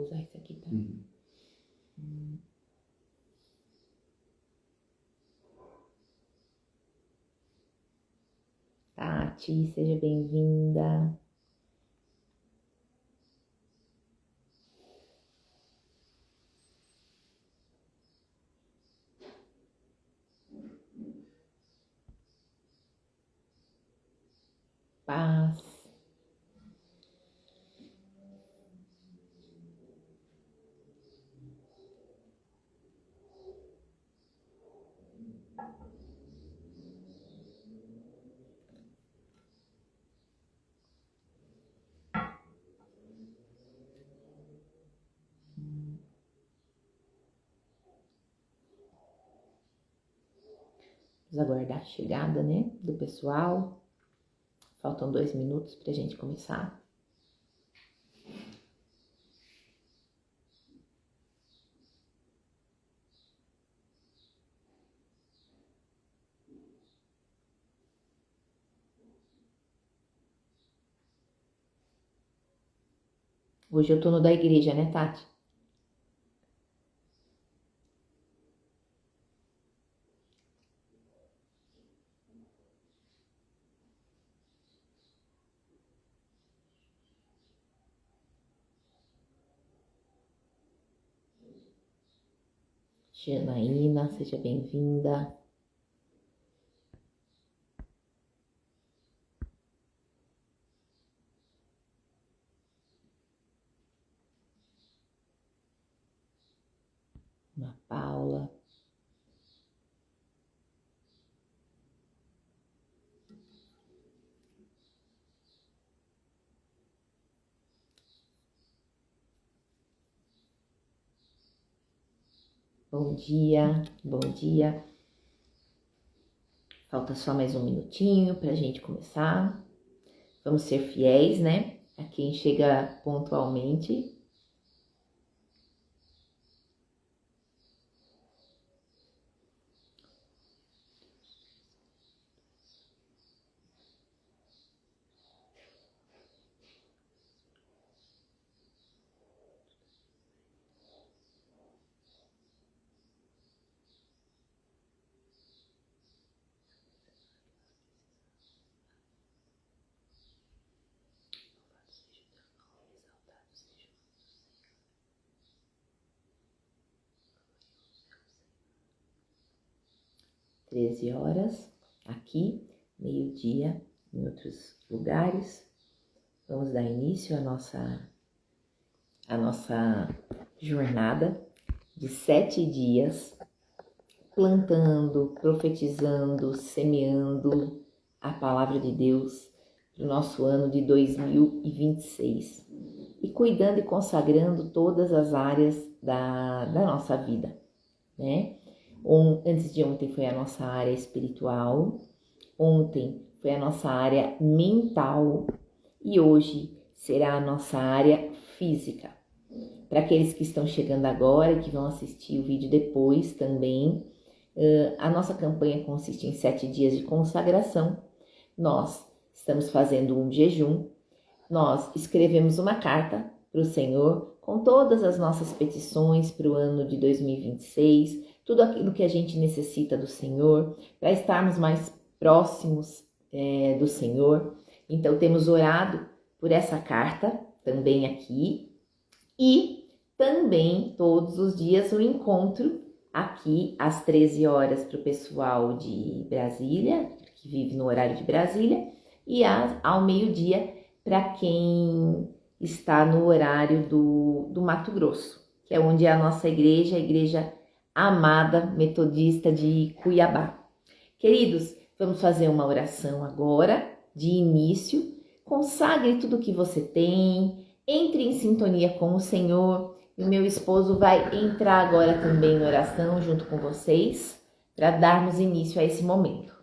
vou usar esse aqui, tá? Tati, seja bem-vinda. Paz. Vamos aguardar a chegada, né, do pessoal. Faltam 2 minutos pra gente começar. Hoje eu tô no da igreja, né, Tati? Janaína, seja bem-vinda. Ana Paula. Bom dia, bom dia. Falta só mais um minutinho pra gente começar. Vamos ser fiéis, né? A quem chega pontualmente. Às 13 horas, aqui, meio-dia, em outros lugares. Vamos dar início à nossa jornada de 7 dias, plantando, profetizando, semeando a palavra de Deus para o nosso ano de 2026 e cuidando e consagrando todas as áreas da nossa vida, né? Antes de ontem foi a nossa área espiritual, ontem foi a nossa área mental e hoje será a nossa área física. Para aqueles que estão chegando agora e que vão assistir o vídeo depois também, a nossa campanha consiste em 7 dias de consagração. Nós estamos fazendo um jejum, nós escrevemos uma carta para o Senhor com todas as nossas petições para o ano de 2026, tudo aquilo que a gente necessita do Senhor, para estarmos mais próximos do Senhor. Então temos orado por essa carta também aqui e também todos os dias o encontro aqui às 13 horas para o pessoal de Brasília, que vive no horário de Brasília, e ao meio-dia para quem está no horário do Mato Grosso, que é onde é a nossa igreja, a Igreja Amada Metodista de Cuiabá. Queridos, vamos fazer uma oração agora, de início. Consagre tudo que você tem, entre em sintonia com o Senhor. E o meu esposo vai entrar agora também em oração junto com vocês, para darmos início a esse momento.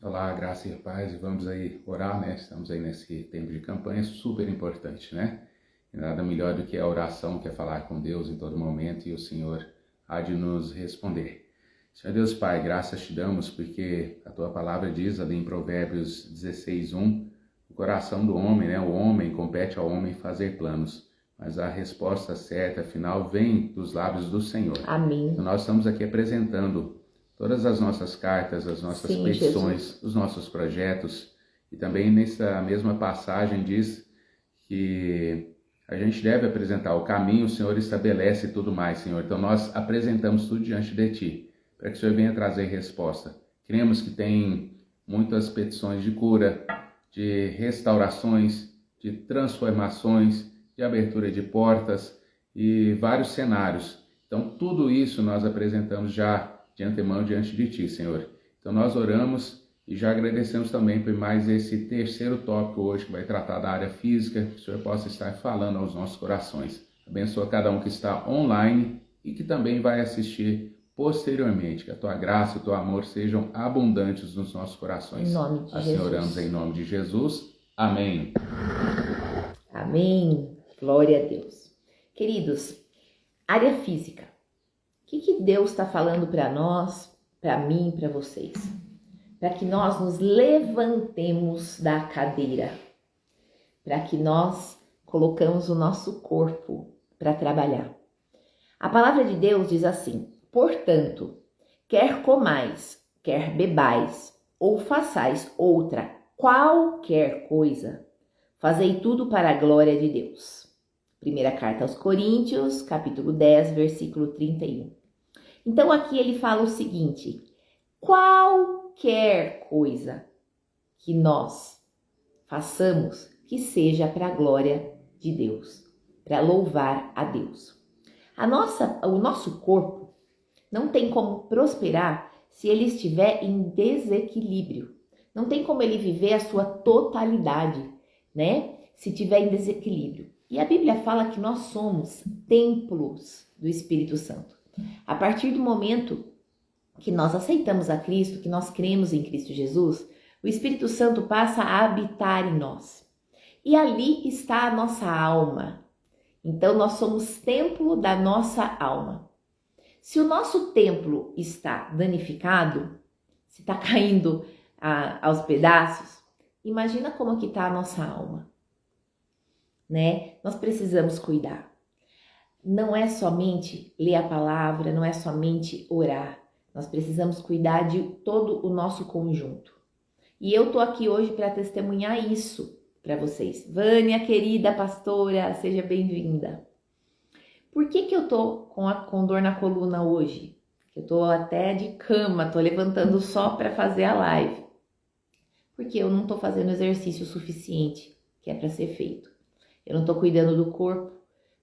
Olá, graça e paz, e vamos aí orar, né? Estamos aí nesse tempo de campanha super importante, né? E nada melhor do que a oração, que é falar com Deus em todo momento, e o Senhor há de nos responder. Senhor Deus Pai, graças te damos, porque a tua palavra diz ali em Provérbios 16:1, o coração do homem, né? O homem compete ao homem fazer planos, mas a resposta certa, afinal, vem dos lábios do Senhor. Amém. Então, nós estamos aqui apresentando todas as nossas cartas, as nossas petições, Jesus, os nossos projetos. E também nessa mesma passagem diz que a gente deve apresentar o caminho, o Senhor estabelece e tudo mais, Senhor. Então nós apresentamos tudo diante de Ti, para que o Senhor venha trazer resposta. Cremos que tem muitas petições de cura, de restaurações, de transformações, de abertura de portas e vários cenários. Então tudo isso nós apresentamos já de antemão diante de Ti, Senhor. Então nós oramos e já agradecemos também por mais esse terceiro tópico hoje que vai tratar da área física, que o Senhor possa estar falando aos nossos corações. Abençoa cada um que está online e que também vai assistir posteriormente. Que a Tua graça e o Teu amor sejam abundantes nos nossos corações. Em nome de assim Jesus. Oramos em nome de Jesus. Amém. Amém. Glória a Deus. Queridos, área física. O que Deus está falando para nós, para mim, para vocês? Para que nós nos levantemos da cadeira, para que nós colocamos o nosso corpo para trabalhar. A palavra de Deus diz assim: portanto, quer comais, quer bebais, ou façais outra qualquer coisa, fazei tudo para a glória de Deus. Primeira carta aos Coríntios, capítulo 10, versículo 31. Então aqui ele fala o seguinte: qualquer coisa que nós façamos que seja para a glória de Deus, para louvar a Deus. O nosso corpo não tem como prosperar se ele estiver em desequilíbrio. Não tem como ele viver a sua totalidade, né? Se estiver em desequilíbrio. E a Bíblia fala que nós somos templos do Espírito Santo. A partir do momento que nós aceitamos a Cristo, que nós cremos em Cristo Jesus, o Espírito Santo passa a habitar em nós. E ali está a nossa alma. Então nós somos templo da nossa alma. Se o nosso templo está danificado, se está caindo aos pedaços, imagina como que está a nossa alma, né? Nós precisamos cuidar. Não é somente ler a palavra, não é somente orar. Nós precisamos cuidar de todo o nosso conjunto. E eu tô aqui hoje para testemunhar isso para vocês. Vânia, querida pastora, seja bem-vinda. Por que eu tô com dor na coluna hoje? Eu tô até de cama, tô levantando só para fazer a live. Porque eu não tô fazendo exercício suficiente que é para ser feito. Eu não tô cuidando do corpo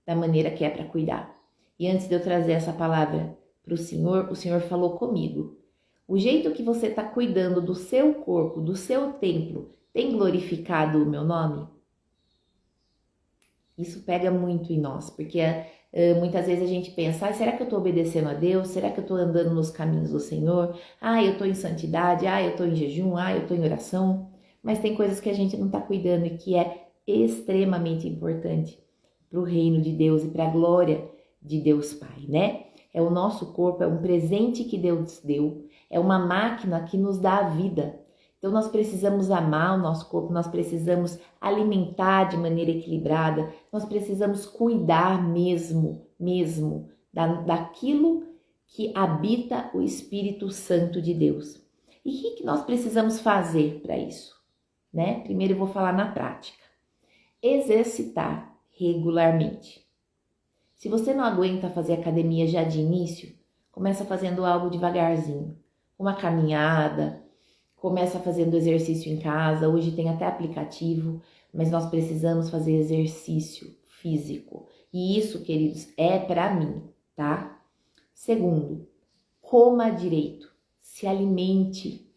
da maneira que é para cuidar. E antes de eu trazer essa palavra para o Senhor falou comigo. O jeito que você está cuidando do seu corpo, do seu templo, tem glorificado o meu nome? Isso pega muito em nós, porque muitas vezes a gente pensa, será que eu estou obedecendo a Deus? Será que eu estou andando nos caminhos do Senhor? Eu estou em santidade, eu estou em jejum, eu estou em oração. Mas tem coisas que a gente não está cuidando e que é extremamente importante para o reino de Deus e para a glória de Deus Pai, né? É o nosso corpo, é um presente que Deus deu, é uma máquina que nos dá a vida. Então nós precisamos amar o nosso corpo, nós precisamos alimentar de maneira equilibrada, nós precisamos cuidar mesmo daquilo que habita o Espírito Santo de Deus. E o que nós precisamos fazer para isso? Né? Primeiro eu vou falar na prática. Exercitar regularmente. Se você não aguenta fazer academia já de início, começa fazendo algo devagarzinho. Uma caminhada, começa fazendo exercício em casa. Hoje tem até aplicativo, mas nós precisamos fazer exercício físico. E isso, queridos, é para mim, tá? Segundo, coma direito, se alimente.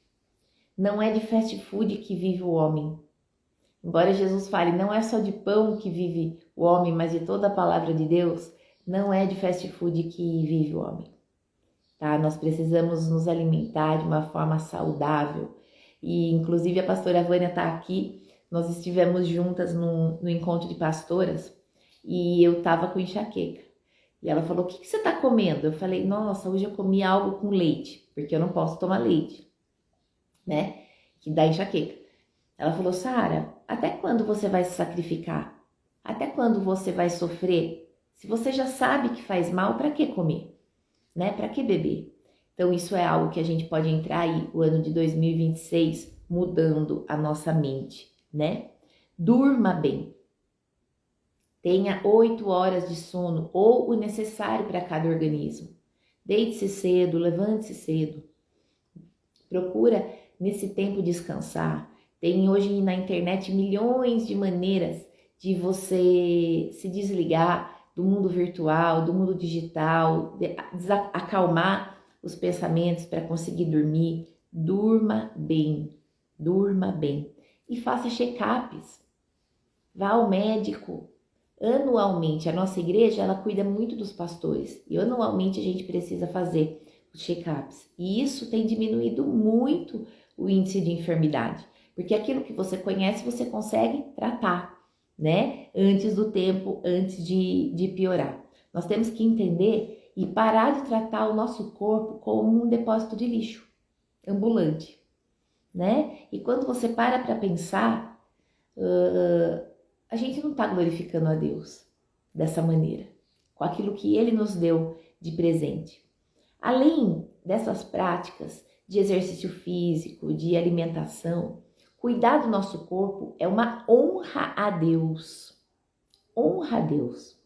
Não é de fast food que vive o homem. Embora Jesus fale, não é só de pão que vive o homem, mas de toda a palavra de Deus, não é de fast food que vive o homem. Tá? Nós precisamos nos alimentar de uma forma saudável. E, inclusive, a pastora Vânia está aqui. Nós estivemos juntas no encontro de pastoras e eu estava com enxaqueca. E ela falou, o que você está comendo? Eu falei, nossa, hoje eu comi algo com leite, porque eu não posso tomar leite, né? Que dá enxaqueca. Ela falou, Sara, até quando você vai se sacrificar? Até quando você vai sofrer? Se você já sabe que faz mal, para que comer? Né? Para que beber? Então isso é algo que a gente pode entrar aí, o ano de 2026, mudando a nossa mente, né? Durma bem. Tenha 8 horas de sono ou o necessário para cada organismo. Deite-se cedo, levante-se cedo. Procura nesse tempo descansar. Tem hoje na internet milhões de maneiras de você se desligar do mundo virtual, do mundo digital, acalmar os pensamentos para conseguir dormir. Durma bem, durma bem. E faça check-ups. Vá ao médico. Anualmente, a nossa igreja, ela cuida muito dos pastores. E anualmente a gente precisa fazer os check-ups. E isso tem diminuído muito o índice de enfermidade. Porque aquilo que você conhece, você consegue tratar, né? Antes do tempo, antes de piorar. Nós temos que entender e parar de tratar o nosso corpo como um depósito de lixo ambulante, né? E quando você para pensar, a gente não está glorificando a Deus dessa maneira, com aquilo que Ele nos deu de presente. Além dessas práticas de exercício físico, de alimentação, cuidar do nosso corpo é uma honra a Deus. Honra a Deus.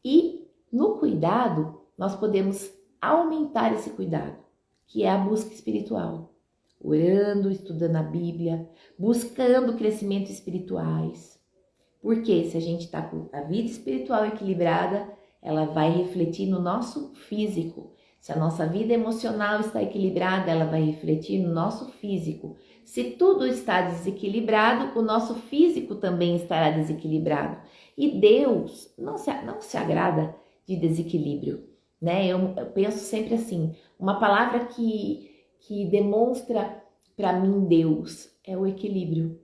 E no cuidado, nós podemos aumentar esse cuidado, que é a busca espiritual. Orando, estudando a Bíblia, buscando crescimento espirituais. Porque se a gente está com a vida espiritual equilibrada, ela vai refletir no nosso físico. Se a nossa vida emocional está equilibrada, ela vai refletir no nosso físico. Se tudo está desequilibrado, o nosso físico também estará desequilibrado. E Deus não se agrada de desequilíbrio, né? Eu penso sempre assim, uma palavra que demonstra para mim Deus é o equilíbrio.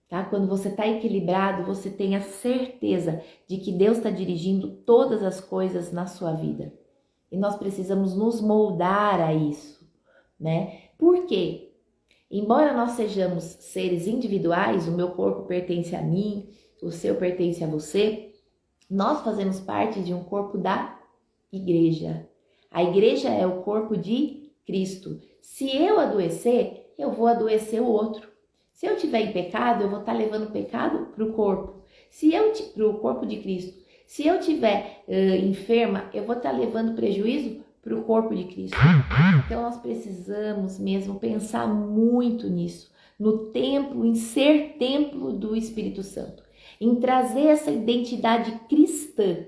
Tá? Quando você está equilibrado, você tem a certeza de que Deus está dirigindo todas as coisas na sua vida. E nós precisamos nos moldar a isso, né? Por quê? Embora nós sejamos seres individuais, o meu corpo pertence a mim, o seu pertence a você, nós fazemos parte de um corpo da igreja. A igreja é o corpo de Cristo. Se eu adoecer, eu vou adoecer o outro. Se eu estiver em pecado, eu vou estar levando pecado para o corpo. Para o corpo de Cristo. Se eu estiver enferma, eu vou estar levando prejuízo para o corpo de Cristo. Então nós precisamos mesmo pensar muito nisso, no templo, em ser templo do Espírito Santo, em trazer essa identidade cristã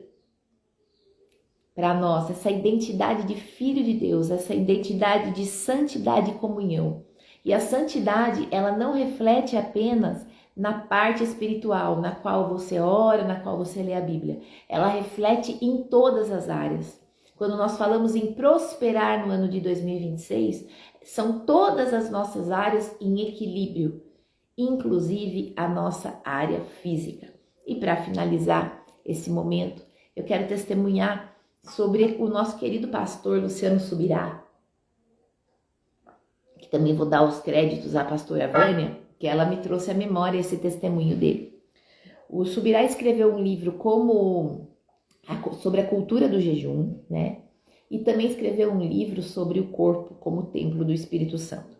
para nós, essa identidade de filho de Deus, essa identidade de santidade e comunhão. E a santidade, ela não reflete apenas na parte espiritual, na qual você ora, na qual você lê a Bíblia. Ela reflete em todas as áreas. Quando nós falamos em prosperar no ano de 2026, são todas as nossas áreas em equilíbrio, inclusive a nossa área física. E para finalizar esse momento, eu quero testemunhar sobre o nosso querido pastor Luciano Subirá, que também vou dar os créditos à pastora Vânia, que ela me trouxe à memória esse testemunho dele. O Subirá escreveu um livro sobre a cultura do jejum, né? E também escreveu um livro sobre o corpo como templo do Espírito Santo.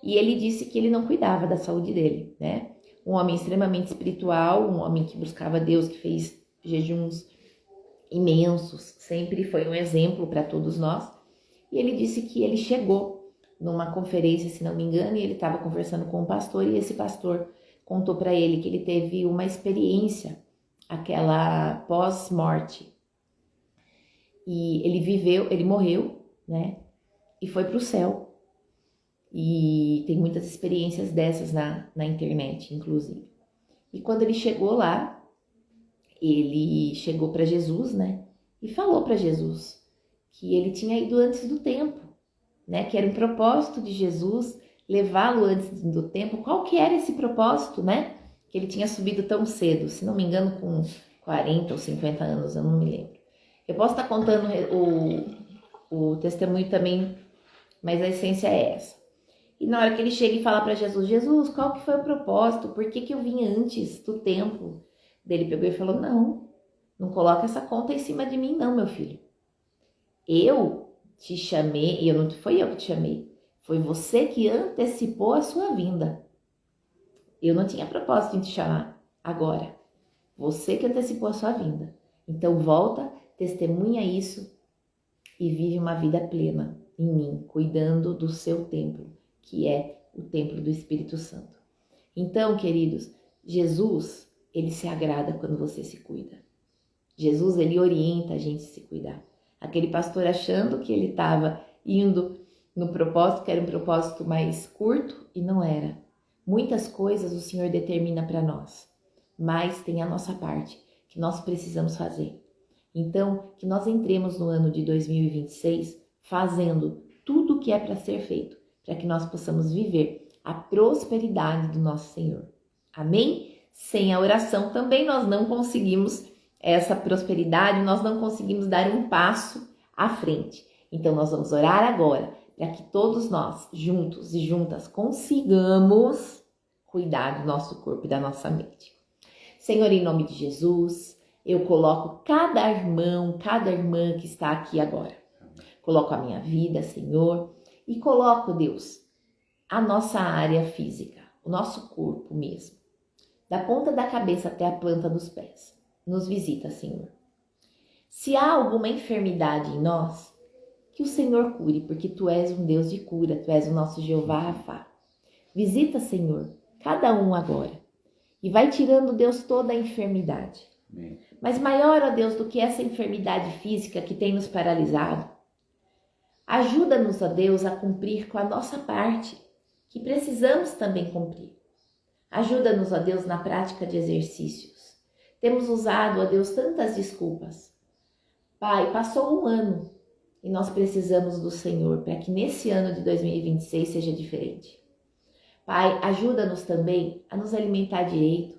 E ele disse que ele não cuidava da saúde dele, né? Um homem extremamente espiritual, um homem que buscava Deus, que fez jejuns imensos, sempre foi um exemplo para todos nós. E ele disse que ele chegou numa conferência, se não me engano, e ele estava conversando com um pastor, e esse pastor contou para ele que ele teve uma experiência, aquela pós-morte. E ele morreu, né? E foi para o céu. E tem muitas experiências dessas na internet, inclusive. E quando ele chegou lá, ele chegou para Jesus, né? E falou para Jesus que ele tinha ido antes do tempo, né? Que era um propósito de Jesus levá-lo antes do tempo. Qual que era esse propósito, né? Que ele tinha subido tão cedo, se não me engano com 40 ou 50 anos, eu não me lembro. Eu posso estar contando o testemunho também, mas a essência é essa. E na hora que ele chega e fala para Jesus, Jesus, qual que foi o propósito? Por que eu vim antes do tempo? Daí ele pegou e falou, não coloca essa conta em cima de mim não, meu filho. Eu te chamei, e não foi eu que te chamei, foi você que antecipou a sua vinda. Eu não tinha propósito em te chamar agora. Você que antecipou a sua vinda. Então volta, testemunha isso e vive uma vida plena em mim, cuidando do seu templo, que é o templo do Espírito Santo. Então, queridos, Jesus, ele se agrada quando você se cuida. Jesus, ele orienta a gente a se cuidar. Aquele pastor achando que ele estava indo no propósito, que era um propósito mais curto, e não era. Muitas coisas o Senhor determina para nós, mas tem a nossa parte, que nós precisamos fazer. Então, que nós entremos no ano de 2026 fazendo tudo o que é para ser feito, para que nós possamos viver a prosperidade do nosso Senhor. Amém? Sem a oração também nós não conseguimos essa prosperidade, nós não conseguimos dar um passo à frente. Então nós vamos orar agora, para que todos nós, juntos e juntas, consigamos cuidar do nosso corpo e da nossa mente. Senhor, em nome de Jesus, eu coloco cada irmão, cada irmã que está aqui agora. Coloco a minha vida, Senhor, e coloco, Deus, a nossa área física, o nosso corpo mesmo, da ponta da cabeça até a planta dos pés. Nos visita, Senhor. Se há alguma enfermidade em nós, que o Senhor cure, porque Tu és um Deus de cura, Tu és o nosso Jeová Rafá. Visita, Senhor, cada um agora e vai tirando, Deus, toda a enfermidade. Amém. Mas maior, ó Deus, do que essa enfermidade física que tem nos paralisado, ajuda-nos, ó Deus, a cumprir com a nossa parte, que precisamos também cumprir. Ajuda-nos, ó Deus, na prática de exercícios. Temos usado, ó Deus, tantas desculpas. Pai, passou um ano e nós precisamos do Senhor para que nesse ano de 2026 seja diferente. Pai, ajuda-nos também a nos alimentar direito.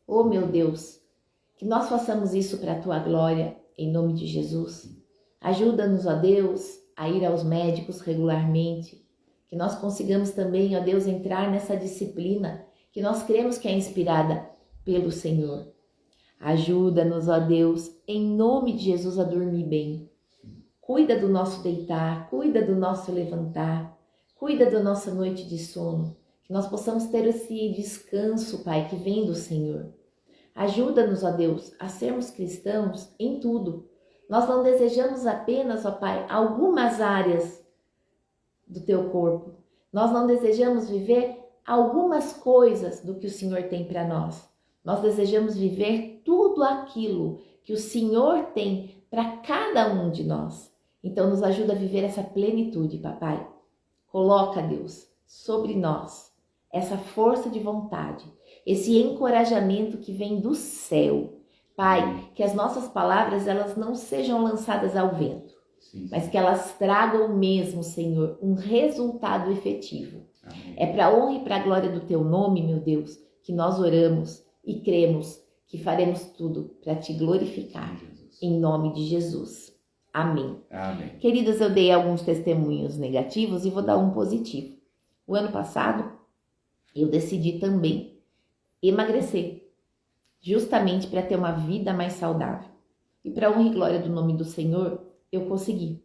Oh, meu Deus, que nós façamos isso para a Tua glória, em nome de Jesus. Ajuda-nos, ó Deus, a ir aos médicos regularmente. Que nós consigamos também, ó Deus, entrar nessa disciplina que nós cremos que é inspirada pelo Senhor. Ajuda-nos, ó Deus, em nome de Jesus, a dormir bem. Cuida do nosso deitar, cuida do nosso levantar, cuida da nossa noite de sono. Que nós possamos ter esse descanso, Pai, que vem do Senhor. Ajuda-nos, ó Deus, a sermos cristãos em tudo. Nós não desejamos apenas, ó Pai, algumas áreas do Teu corpo. Nós não desejamos viver algumas coisas do que o Senhor tem para nós. Nós desejamos viver tudo aquilo que o Senhor tem para cada um de nós. Então nos ajuda a viver essa plenitude, papai. Coloca, Deus, sobre nós essa força de vontade, esse encorajamento que vem do céu. Pai, que as nossas palavras elas não sejam lançadas ao vento, mas que elas tragam mesmo, Senhor, um resultado efetivo. Amém. É para a honra e para a glória do Teu nome, meu Deus, que nós oramos e cremos que faremos tudo para Te glorificar, em nome de Jesus. Amém. Amém. Queridas, eu dei alguns testemunhos negativos e vou dar um positivo. O ano passado, eu decidi também emagrecer, justamente para ter uma vida mais saudável. E para a honra e glória do nome do Senhor, eu consegui.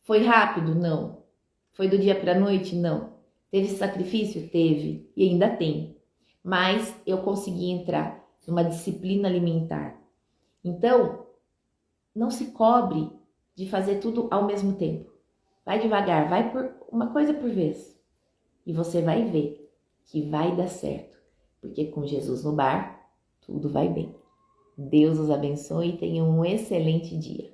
Foi rápido? Não. Foi do dia para a noite? Não. Teve sacrifício? Teve. E ainda tem. Mas eu consegui entrar numa disciplina alimentar. Então, não se cobre de fazer tudo ao mesmo tempo. Vai devagar, vai por uma coisa por vez. E você vai ver que vai dar certo. Porque com Jesus no bar, tudo vai bem. Deus os abençoe e tenham um excelente dia.